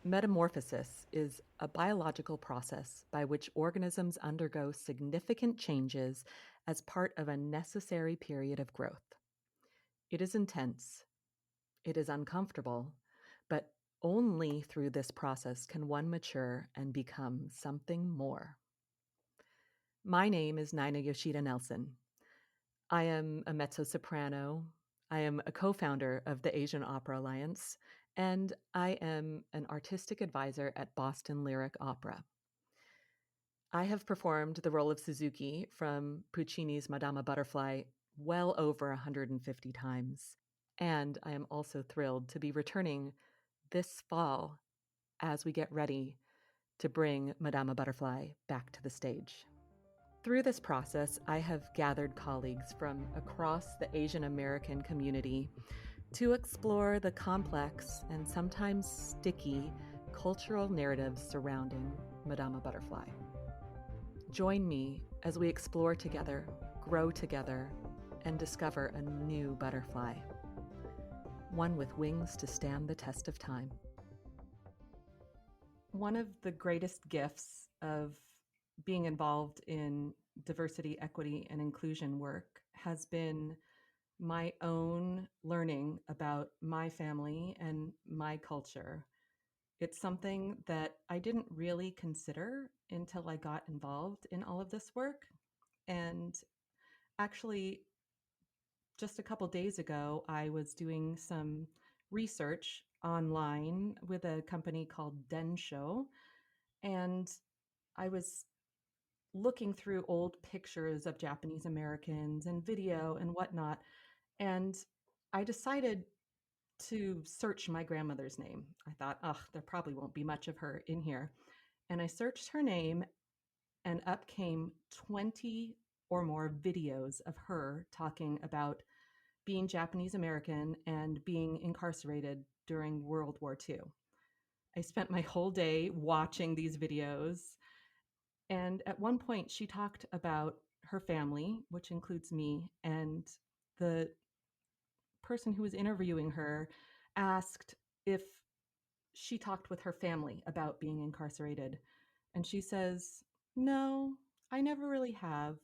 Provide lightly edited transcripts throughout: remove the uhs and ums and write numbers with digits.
Metamorphosis is a biological process by which organisms undergo significant changes as part of a necessary period of growth. It is intense, it is uncomfortable, but only through this process can one mature and become something more. My name is Nina Yoshida Nelsen. I am a mezzo-soprano. I am a co-founder of the Asian Opera Alliance, and I am an artistic advisor at Boston Lyric Opera. I have performed the role of Suzuki from Puccini's Madama Butterfly well over 150 times, and I am also thrilled to be returning this fall as we get ready to bring Madama Butterfly back to the stage. Through this process, I have gathered colleagues from across the Asian American community to explore the complex and sometimes sticky cultural narratives surrounding Madama Butterfly. Join me as we explore together, grow together, and discover a new butterfly, one with wings to stand the test of time. One of the greatest gifts of being involved in diversity, equity, and inclusion work has been my own learning about my family and my culture. It's something that I didn't really consider until I got involved in all of this work. And actually, just a couple days ago, I was doing some research online with a company called Densho, and I was looking through old pictures of Japanese Americans and video and whatnot, and I decided to search my grandmother's name. I thought, there probably won't be much of her in here. And I searched her name, and up came 20 or more videos of her talking about being Japanese American and being incarcerated during World War II. I spent my whole day watching these videos. And at one point, she talked about her family, which includes me, and the person who was interviewing her asked if she talked with her family about being incarcerated. And she says, "No, I never really have.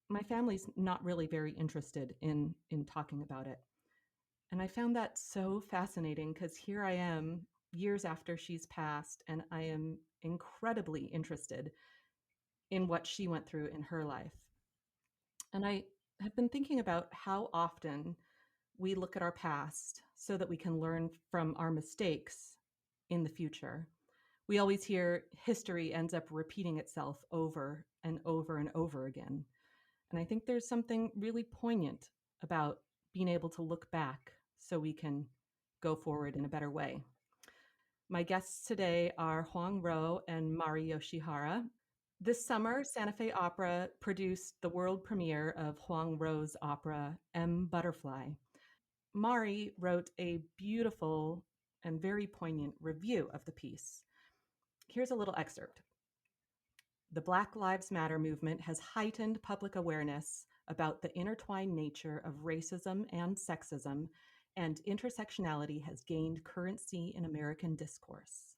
My family's not really very interested in talking about it." And I found that so fascinating because here I am years after she's passed, and I am incredibly interested in what she went through in her life. And I have been thinking about how often we look at our past so that we can learn from our mistakes in the future. We always hear history ends up repeating itself over and over and over again. And I think there's something really poignant about being able to look back so we can go forward in a better way. My guests today are Huang Ruo and Mari Yoshihara. This summer, Santa Fe Opera produced the world premiere of Huang Ruo's opera, Butterfly. Mari wrote a beautiful and very poignant review of the piece. Here's a little excerpt. The Black Lives Matter movement has heightened public awareness about the intertwined nature of racism and sexism, and intersectionality has gained currency in American discourse.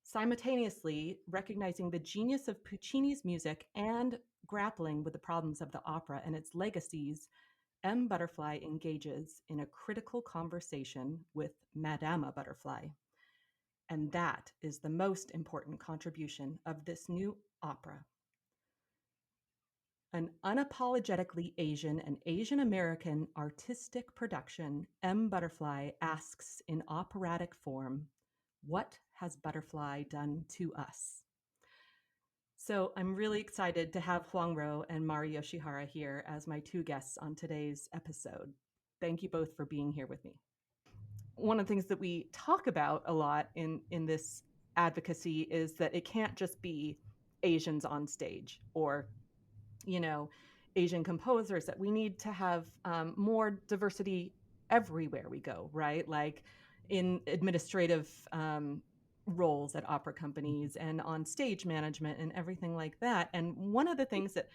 Simultaneously, recognizing the genius of Puccini's music and grappling with the problems of the opera and its legacies, Butterfly engages in a critical conversation with Madama Butterfly. And that is the most important contribution of this new opera. An unapologetically Asian and Asian American artistic production, Butterfly asks in operatic form, what has Butterfly done to us? So I'm really excited to have Huang Ruo and Mari Yoshihara here as my two guests on today's episode. Thank you both for being here with me. One of the things that we talk about a lot in this advocacy is that it can't just be Asians on stage or, Asian composers, that we need to have more diversity everywhere we go, right? Like in administrative roles at opera companies and on stage management and everything like that. And one of the things that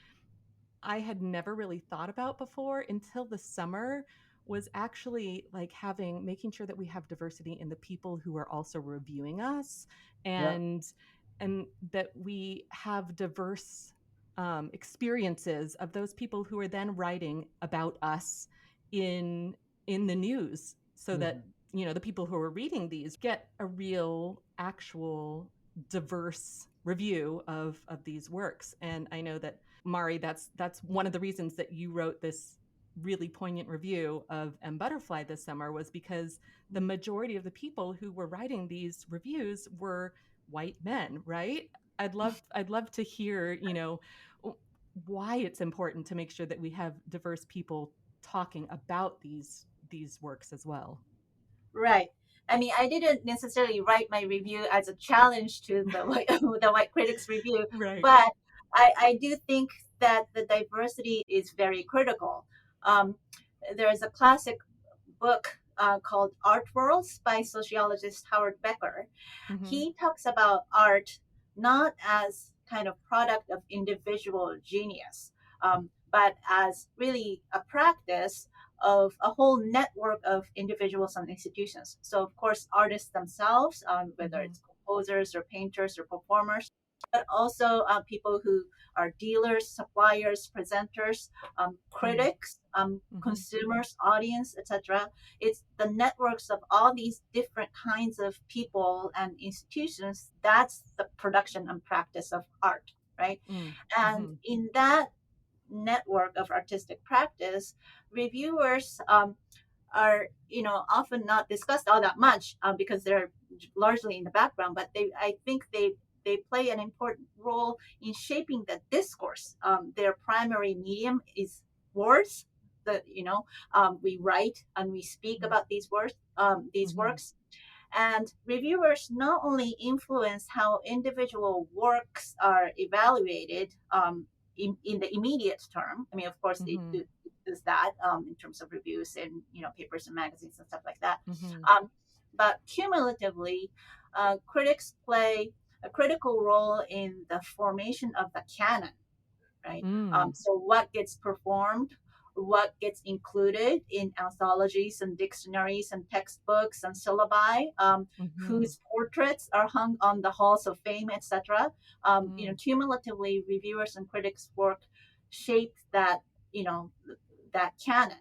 I had never really thought about before until the summer was actually like having making sure that we have diversity in the people who are also reviewing us, Yeah. and and that we have diverse experiences of those people who are then writing about us in in the news, so that Hmm. the people who are reading these get a real actual diverse review of these works. And I know that, Mari, that's one of the reasons that you wrote this really poignant review of M Butterfly this summer, was because the majority of the people who were writing these reviews were white men, right? I'd love to hear, why it's important to make sure that we have diverse people talking about these works as well. Right. I mean, I didn't necessarily write my review as a challenge to the white, the white critics review, Right. but I do think that the diversity is very critical. Um, there's a classic book called Art Worlds by sociologist Howard Becker. Mm-hmm. He talks about art not as kind of product of individual genius, but as really a practice of a whole network of individuals and institutions. So, of course, artists themselves, whether Mm-hmm. it's composers or painters or performers, but also people who are dealers, suppliers, presenters, critics, Mm-hmm. consumers, audience, etc. It's the networks of all these different kinds of people and institutions. That's the production and practice of art, right? And Mm-hmm. in that network of artistic practice, reviewers are often not discussed all that much because they're largely in the background, but I think they play an important role in shaping the discourse. Their primary medium is words. That we write and we speak about these Mm-hmm. works, and reviewers not only influence how individual works are evaluated in the immediate term. I mean, of course, they Mm-hmm. do does that in terms of reviews and papers and magazines and stuff like that. Mm-hmm. Um, but cumulatively, critics play a critical role in the formation of the canon, right? Mm. So what gets performed, what gets included in anthologies and dictionaries and textbooks and syllabi, Mm-hmm. whose portraits are hung on the halls of fame, etc. Mm. Cumulatively, reviewers and critics' work shape that that canon,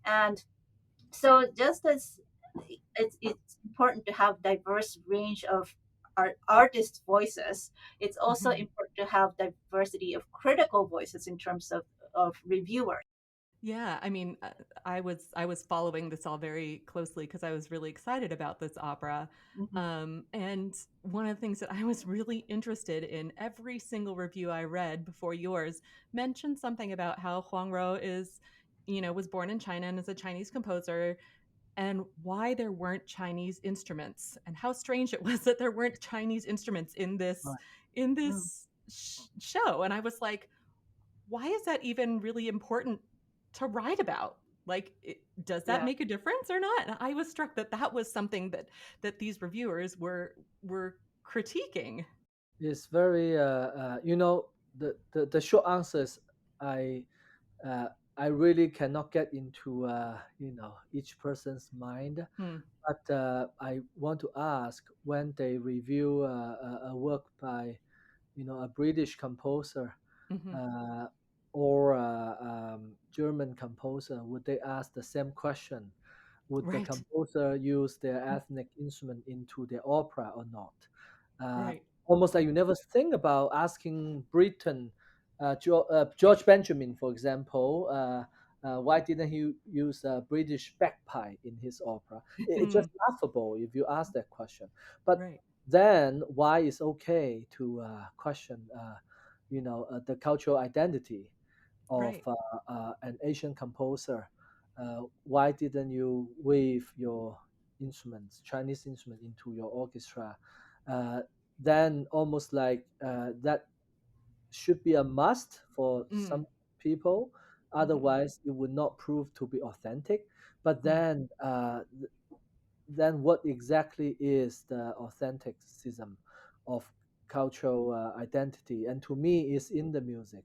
and so just as it's important to have diverse range of artist voices, it's also Mm-hmm. important to have diversity of critical voices in terms of reviewers. Yeah, I mean, I was following this all very closely because I was really excited about this opera. Mhm. And one of the things that I was really interested in, every single review I read before yours mentioned something about how Huang Ruo was born in China and is a Chinese composer, and why there weren't Chinese instruments, and how strange it was that there weren't Chinese instruments in this Right. in Mm, this show. And I was like, why is that even really important to write about? Like, does that yeah. make a difference or not? And I was struck that that was something that these reviewers were critiquing. It's very the short answer is I uh, I really cannot get into each person's mind, Hmm. but I want to ask, when they review a work by a British composer Hmm. uh, or German composer, would they ask the same question? Would the Right. composer use their ethnic instrument into their opera or not? Uh, Right. Almost like you never think about asking Britain, George Benjamin, for example, why didn't he use a British bagpipe in his opera? It's Hmm. just laughable if you ask that question. But Right. then why it's okay to question, the cultural identity of Right. an Asian composer? Why didn't you weave your instruments, Chinese instrument, into your orchestra? Uh, then almost like that should be a must for Mm. some people. Hmm. Otherwise, it would not prove to be authentic. But Mm. then what exactly is the authenticism of cultural identity? And to me, is in the music.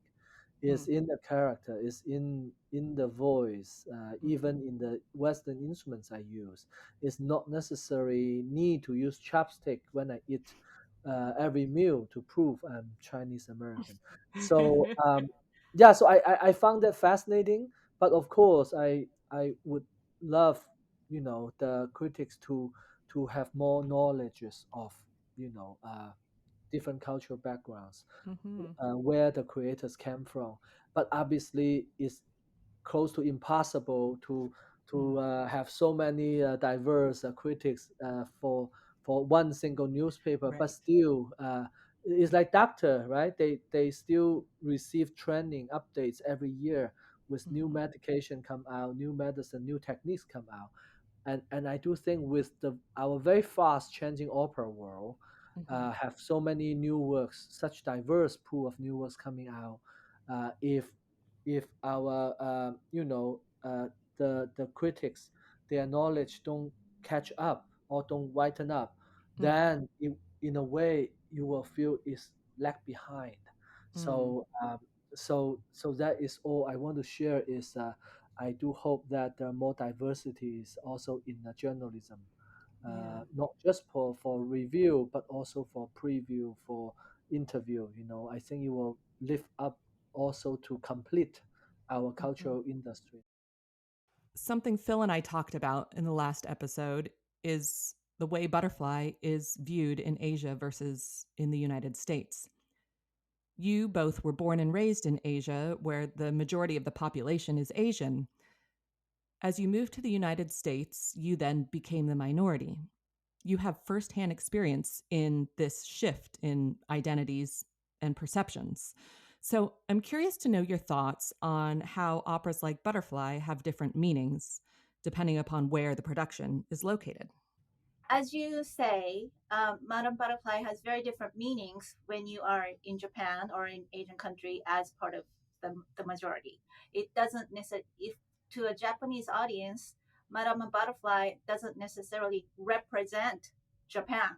is in the character, is in the voice, even in the Western instruments I use. It's not necessary need to use chopstick when I eat every meal to prove I'm Chinese American. So yeah, so I found that fascinating. But of course, I would love, the critics to have more knowledges of, different cultural backgrounds, Mm-hmm. where the creators came from. But obviously, it's close to impossible to have so many diverse critics for one single newspaper. But Right. still, it's like doctor, right? They still receive training updates every year with new Mm-hmm. medication come out, new medicine, new techniques come out. And I do think with our very fast changing opera world, Mm-hmm. have so many new works, such diverse pool of new works coming out. If our the critics, their knowledge don't catch up or don't whiten up, Mm. then in a way you will feel is lag behind. Mm. So that is all I want to share. Is I do hope that there are more diversities also in the journalism, Yeah. not just for review, but also for preview, for interview. I think it will lift up also to complete our Mm-hmm. cultural industry. Something Phil and I talked about in the last episode is the way Butterfly is viewed in Asia versus in the United States. You both were born and raised in Asia, where the majority of the population is Asian. As you moved to the United States, you then became the minority. You have firsthand experience in this shift in identities and perceptions. So I'm curious to know your thoughts on how operas like Butterfly have different meanings depending upon where the production is located. As you say, Madame Butterfly has very different meanings when you are in Japan or in Asian country as part of the majority. It doesn't necessarily, if to a Japanese audience, Madame Butterfly doesn't necessarily represent Japan,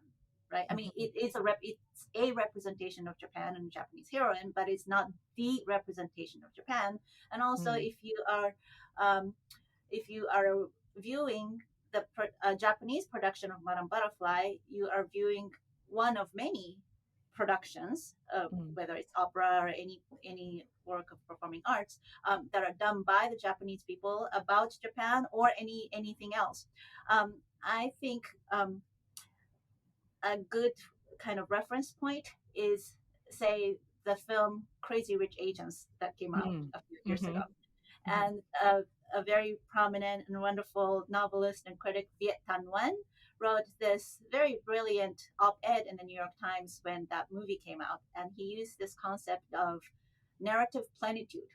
right? I mean, Mm-hmm. it's a representation of Japan and Japanese heroine, but it's not the representation of Japan. And also, Mm. um, if you are viewing the Japanese production of Madame Butterfly, you are viewing one of many productions, Mm. whether it's opera or any work of performing arts, that are done by the Japanese people about Japan or anything else. I think a good kind of reference point is, say, the film Crazy Rich Asians that came out Mm. a few years Mm-hmm. ago, Mm-hmm. and a very prominent and wonderful novelist and critic, Viet Thanh Nguyen, wrote this very brilliant op-ed in the New York Times when that movie came out, and he used this concept of narrative plenitude.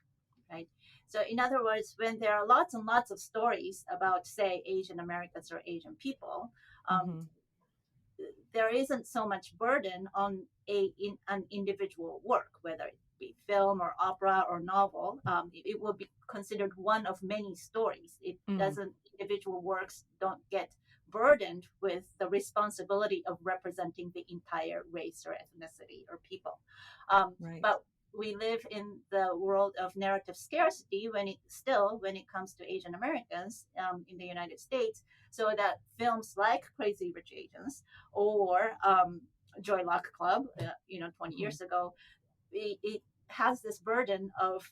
Right. So, in other words, when there are lots and lots of stories about, say, Asian Americans or Asian people, um, Mm-hmm. there isn't so much burden on an individual work, whether it be film or opera or novel. It will be considered one of many stories. It Mm. doesn't Individual works don't get burdened with the responsibility of representing the entire race or ethnicity or people. Right. But we live in the world of narrative scarcity when it comes to Asian Americans in the United States, so that films like Crazy Rich Asians or Joy Luck Club, 20 Mm-hmm. years ago, it has this burden of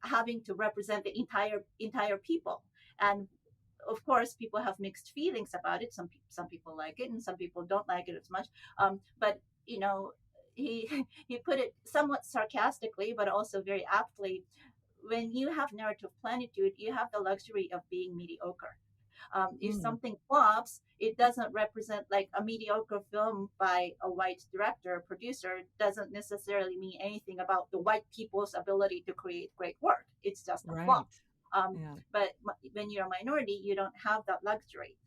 having to represent the entire people. And of course, people have mixed feelings about it. Some people like it, and some people don't like it as much. But he he put it somewhat sarcastically, but also very aptly. When you have narrative plenitude, you have the luxury of being mediocre. If Mm. something flops, it doesn't represent, like, a mediocre film by a white director or producer doesn't necessarily mean anything about the white people's ability to create great work. It's just a flop. Right. Um, Yeah. but when you're a minority, you don't have that luxury.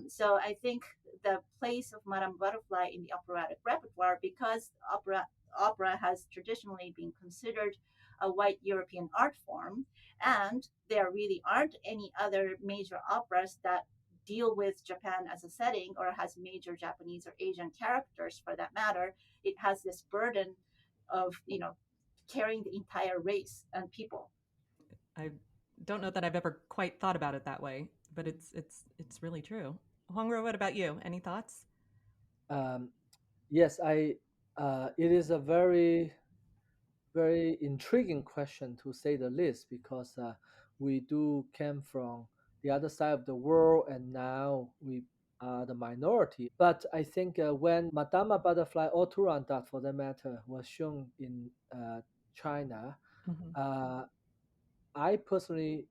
So I think the place of Madame Butterfly in the operatic repertoire, because opera has traditionally been considered a white European art form, and there really aren't any other major operas that deal with Japan as a setting or has major Japanese or Asian characters for that matter. It has this burden of carrying the entire race and people. I don't know that I've ever quite thought about it that way, but it's really true. Huang Ruo, what about you? Any thoughts? Um, yes, I. It is a very intriguing question to say the least, because we do came from the other side of the world, and now we are the minority. But I think when Madama Butterfly or Turandot, for that matter, was shown in China, Mm-hmm. uh, I personally,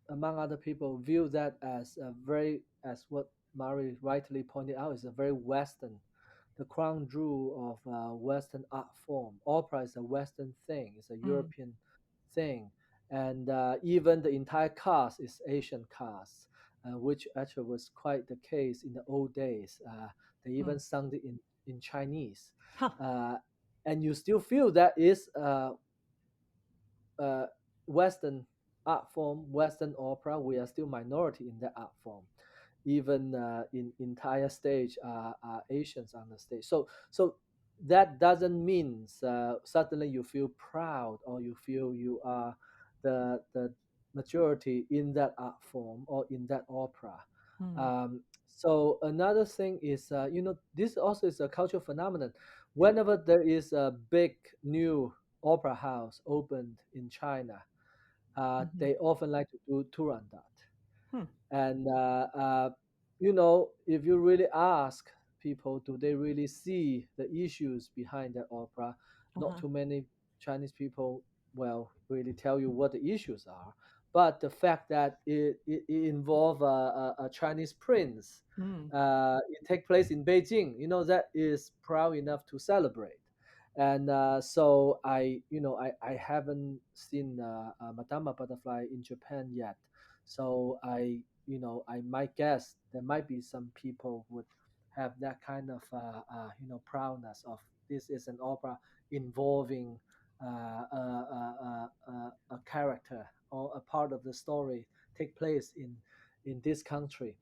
among other people, view that as a very, as what Mari rightly pointed out, is a very Western, the crown jewel of Western art form. Opera is a Western thing, it's a Mm. European thing, and even the entire cast is Asian cast, which actually was quite the case in the old days. They Mm. even sung it in Chinese, Huh. uh, and you still feel that is uh, Western art form, Western opera. We are still minority in that art form. Even in entire stage are Asians on the stage. So that doesn't mean suddenly you feel proud or you feel you are the majority in that art form or in that opera. Mm. So another thing is, this also is a cultural phenomenon. Whenever there is a big new opera house opened in China, Mm-hmm. they often like to do Turandot. Hmm. And if you really ask people, do they really see the issues behind that opera? Not Uh-huh. too many Chinese people, well, really tell you what the issues are. But the fact that it involves a Chinese prince, Mm. it take place in Beijing, that is proud enough to celebrate. And so I haven't seen Madama Butterfly in Japan yet. So I might guess there might be some people would have that kind of proudness of this is an opera involving a character or a part of the story take place in this country.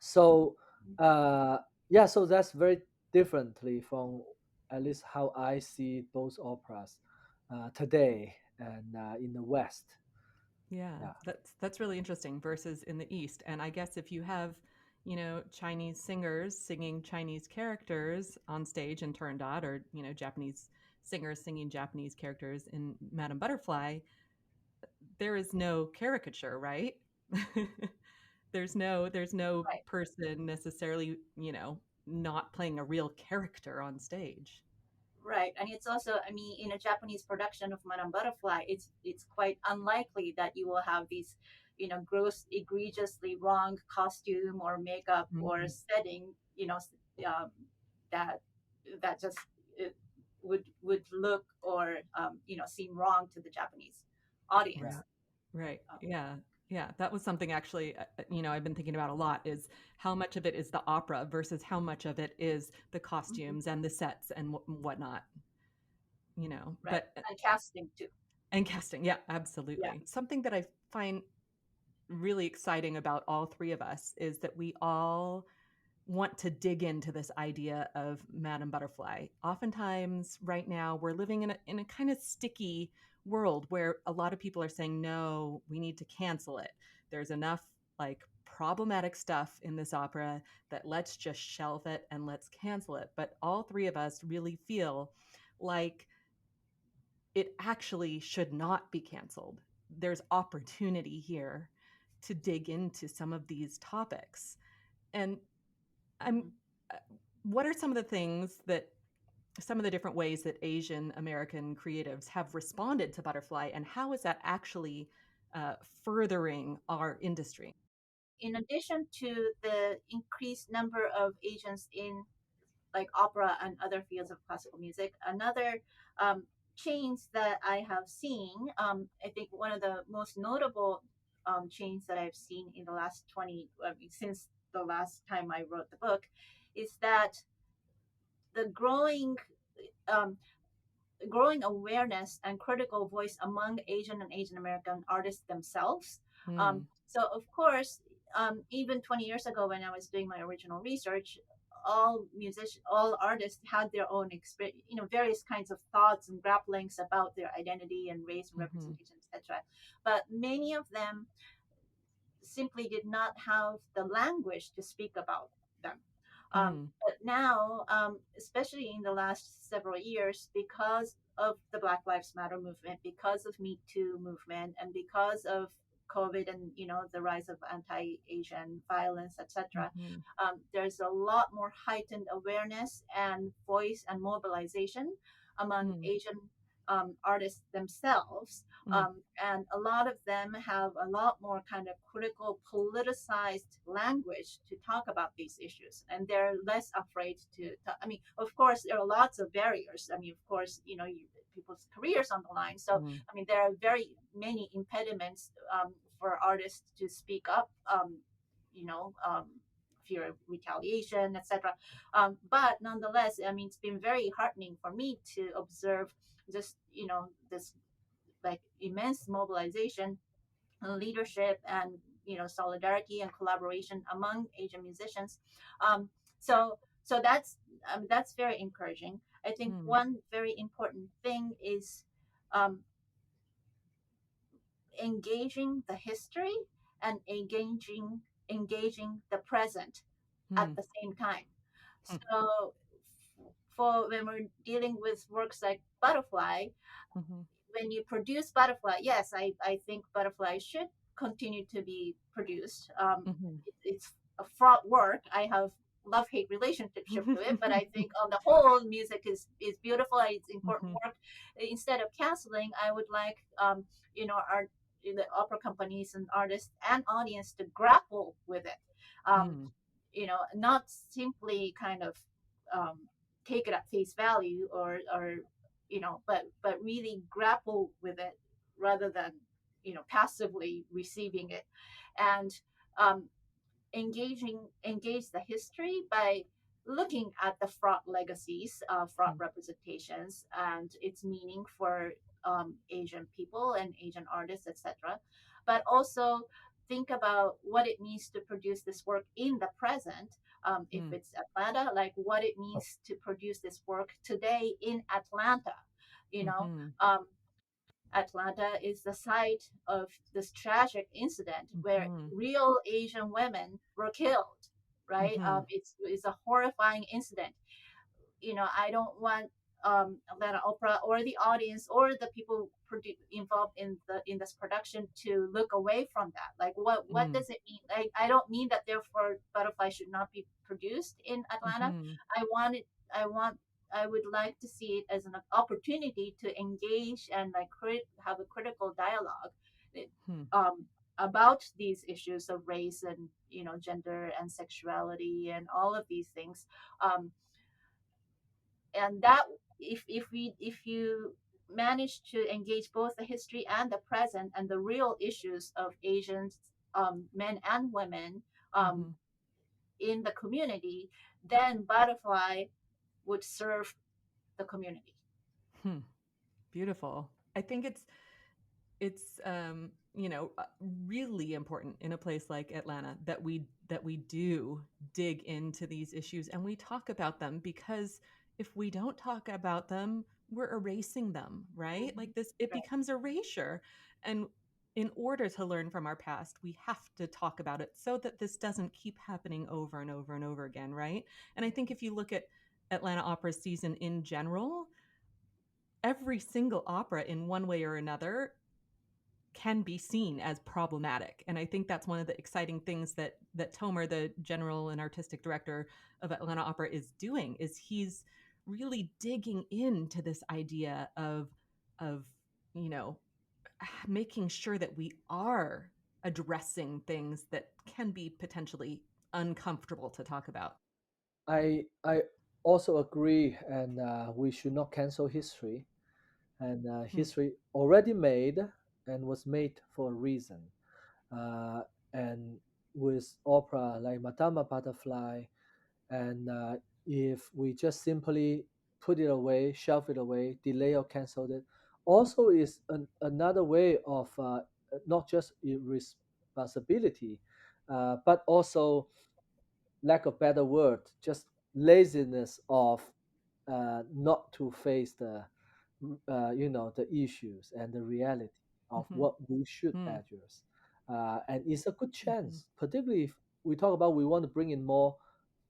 So uh, yeah, so that's very differently from at least how I see both operas today and in the West. Yeah, Yeah. that's really interesting versus in the East. And I guess if you have, Chinese singers singing Chinese characters on stage in Turandot, or Japanese singers singing Japanese characters in Madame Butterfly, there is no caricature, right? there's no Right. person necessarily, not playing a real character on stage. Right, and it's also, I mean, in a Japanese production of Madame Butterfly, it's quite unlikely that you will have these, gross, egregiously wrong costume or makeup or Mm. setting, um, that that just would look or seem wrong to the Japanese Right. audience. Right. Um, Yeah. Yeah. That was something actually, I've been thinking about a lot, is how much of it is the opera versus how much of it is the mhm, costumes and the sets and whatnot, right, but, and casting too. and casting. Yeah, Yeah. absolutely. Something that I find really exciting about all three of us is that we all want to dig into this idea of Madame Butterfly. Oftentimes, right now, we're living in a kind of sticky world where a lot of people are saying, no, we need to cancel it. There's enough like problematic stuff in this opera that let's just shelve it and let's cancel it. But all three of us really feel like it actually should not be canceled. There's opportunity here to dig into some of these topics. And I'm Mhm. uh, what are some of the different ways that Asian American creatives have responded to Butterfly, and how is that actually uh, furthering our industry? In addition to the increased number of Asians in like opera and other fields of classical music. Another um, change that I have seen, I think one of the most notable change that I've seen in the last 20, I mean, since the last time I wrote the book, is that the um, growing awareness and critical voice among Asian and Asian American artists themselves. Hmm. So, of course, even 20 years ago when I was doing my original research, all artists had their own experience, various kinds of thoughts and grapplings about their identity and race and Mm-hmm. representation, etc. But many of them simply did not have the language to speak about them. Mm-hmm. But now, especially in the last several years, because of the Black Lives Matter movement, because of Me Too movement, and because of COVID and the rise of anti-Asian violence, etc., Mm-hmm. there's a lot more heightened awareness and voice and mobilization among Asian artists themselves, Mm-hmm. and a lot of them have a lot more kind of critical, politicized language to talk about these issues, and they're less afraid I mean, of course, there are lots of barriers. I mean, of course, people's careers on the line. So, Mm-hmm. I mean, there are very many impediments for artists to speak up. You know. Fear of retaliation, etc. But nonetheless, I mean, it's been very heartening for me to observe just this like immense mobilization and leadership and solidarity and collaboration among Asian musicians. Um, so that's very encouraging. I think Mm-hmm. one very important thing is um, engaging the history and engaging the present at the same time. So for when we're dealing with works like Butterfly, Mm-hmm. when you produce Butterfly, yes, I think Butterfly should continue to be produced. Mm-hmm. It's a fraught work. I have love hate relationship to it, but I Mm-hmm. think on the whole, music is beautiful. It's important Mm-hmm. work. Instead of canceling, I would like our the opera companies and artists and audience to grapple with it. Um, not simply kind of um, take it at face value or but really grapple with it rather than passively receiving it, and um, engage the history by looking at the fraught legacies, fraught representations, and its meaning for Asian people and Asian artists, etc. But also think about what it means to produce this work in the present. If it's Atlanta, like what it means to produce this work today in Atlanta. You know, Mm-hmm. um, Atlanta is the site of this tragic incident where Mm-hmm. real Asian women were killed. Right? Mm-hmm. It's a horrifying incident. I don't want Atlanta Opera or the audience or the people involved in this production to look away from that. Like, what does it mean? I don't mean that therefore Butterfly should not be produced in Atlanta. Mm-hmm. I want it. I would like to see it as an opportunity to engage and like have a critical dialogue um, about these issues of race and gender and sexuality and all of these things. Um, and that if you manage to engage both the history and the present and the real issues of Asians, men and women, um, Mm-hmm. in the community, then Butterfly would serve the community. Hmm. Beautiful. I think it's really important in a place like Atlanta that we do dig into these issues and we talk about them, because if we don't talk about them, we're erasing them, right? Mhm. Like this, it Right. becomes erasure. And in order to learn from our past, we have to talk about it so that this doesn't keep happening over and over and over again, right? And I think if you look at Atlanta Opera season in general, every single opera in one way or another can be seen as problematic. And I think that's one of the exciting things that Tomer, the general and artistic director of Atlanta Opera, is doing, is he's really digging into this idea of you know making sure that we are addressing things that can be potentially uncomfortable to talk about. I also agree, and we should not cancel history. And Hmm. history already made and was made for a reason. Uh, and with opera like Madama Butterfly, and if we just simply put it away, shelve it away, delay or cancel it, also is another way of not just irresponsibility, but also lack of better word, just laziness of not to face the issues and the reality of Mm-hmm. what we should Mm-hmm. address. And it's a good Mm-hmm. chance, particularly if we talk about we want to bring in more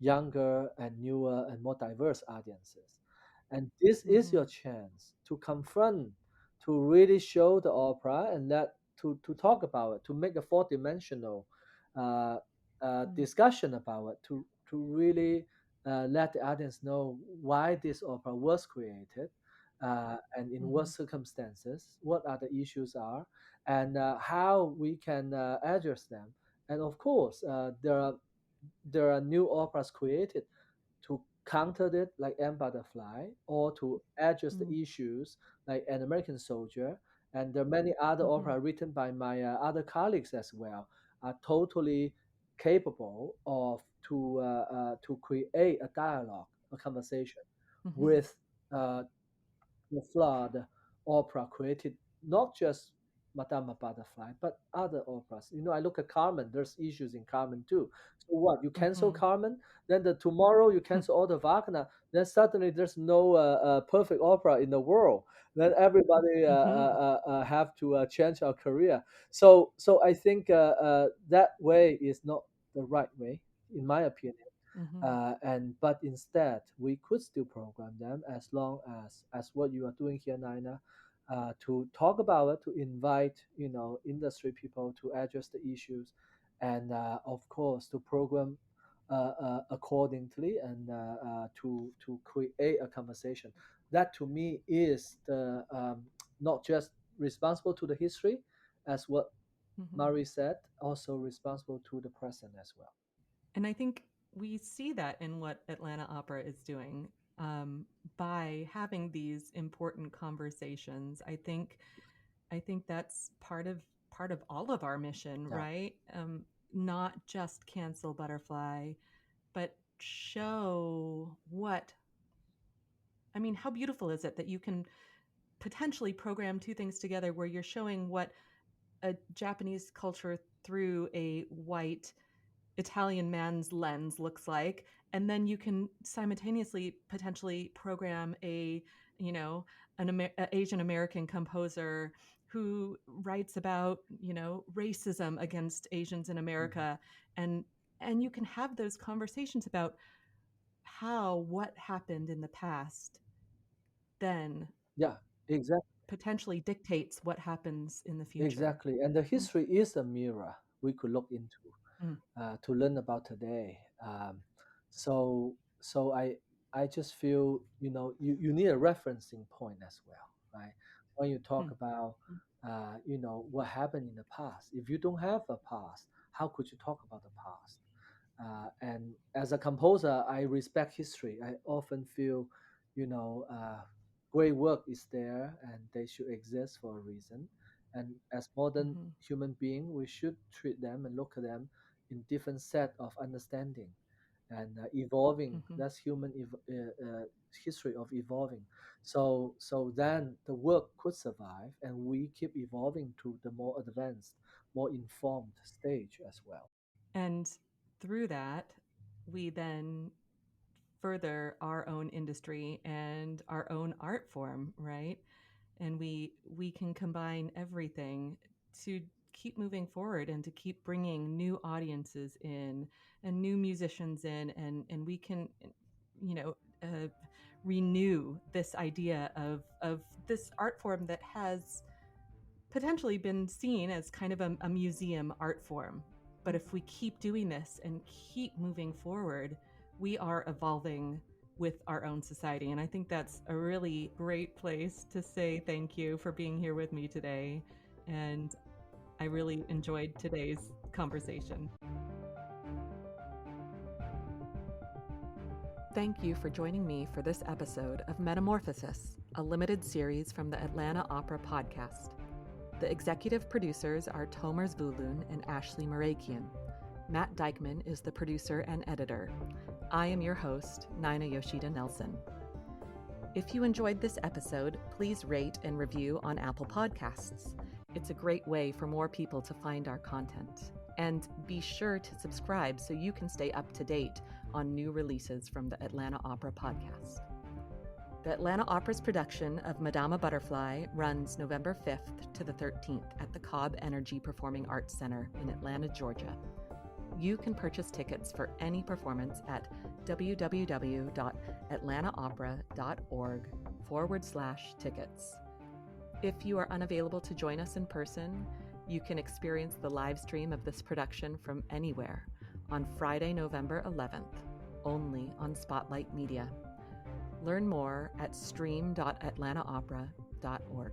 younger and newer and more diverse audiences. And this is Mm-hmm. your chance to confront, to really show the opera and to talk about it, to make a four-dimensional uh, discussion about it, to really let the audience know why this opera was created, and in what Mm-hmm. circumstances, what are the issues are, and how we can address them. And of course, there are new operas created to counter it, like M Butterfly, or to address the issues like An American Soldier. And there are many other Mm-hmm. operas written by my other colleagues as well, are totally capable of to create a dialogue, a conversation Mm-hmm. with uh, the flood opera created not just Madama Butterfly, but other operas. I look at Carmen. There's issues in Carmen too. So what? You cancel Mm-hmm. Carmen, then tomorrow you cancel all the Wagner. Then suddenly there's no perfect opera in the world. Then everybody Mm-hmm. have to change our career. So I think that way is not the right way, in my opinion. Mm-hmm. But instead we could still program them as long as what you are doing here, Nina, to talk about it, to invite industry people to address the issues, and of course to program accordingly, and to create a conversation. That to me is the not just responsible to the history, as what Mm-hmm. Mari said, also responsible to the present as well. And I think we see that in what Atlanta Opera is doing, by having these important conversations. I think that's part of all of our mission, Yeah. right? Not just cancel Butterfly, but show what. I mean, how beautiful is it that you can potentially program two things together where you're showing what a Japanese culture through a white Italian man's lens looks like, and then you can simultaneously potentially program you know a Asian American composer who writes about racism against Asians in Mhm. America, and you can have those conversations about how what happened in the past then Yeah, exactly. potentially dictates what happens in the future. Exactly. And the Mm, history is a mirror we could look into mm, to learn about today. So I just feel you need a referencing point as well, right? When you talk mm, about what happened in the past. If you don't have a past, how could you talk about the past? And as a composer, I respect history. I often feel, you know, uh, great work is there and they should exist for a reason. And as modern mhm, human being, we should treat them and look at them in different set of understanding and evolving. mhm. That's history of evolving. So then the work could survive, and we keep evolving to the more advanced, more informed stage as well. And through that, we then further our own industry and our own art form, right? And we can combine everything to keep moving forward and to keep bringing new audiences in and new musicians in, and we can, you know, uh, renew this idea of this art form that has potentially been seen as kind of a museum art form. But if we keep doing this and keep moving forward, we are evolving with our own society. And I think that's a really great place to say thank you for being here with me today. And I really enjoyed today's conversation. Thank you for joining me for this episode of Metamorphosis, a limited series from the Atlanta Opera Podcast. The executive producers are Tomer Zvulun and Ashley Marakian. Matt Dykman is the producer and editor. I am your host, Nina Yoshida Nelsen. If you enjoyed this episode, please rate and review on Apple Podcasts. It's a great way for more people to find our content. And be sure to subscribe so you can stay up to date on new releases from the Atlanta Opera podcast. The Atlanta Opera's production of Madama Butterfly runs November 5th to the 13th at the Cobb Energy Performing Arts Center in Atlanta, Georgia. You can purchase tickets for any performance at www.atlantaopera.org/tickets. If you are unavailable to join us in person, you can experience the live stream of this production from anywhere on Friday, November 11th, only on Spotlight Media. Learn more at stream.atlantaopera.org.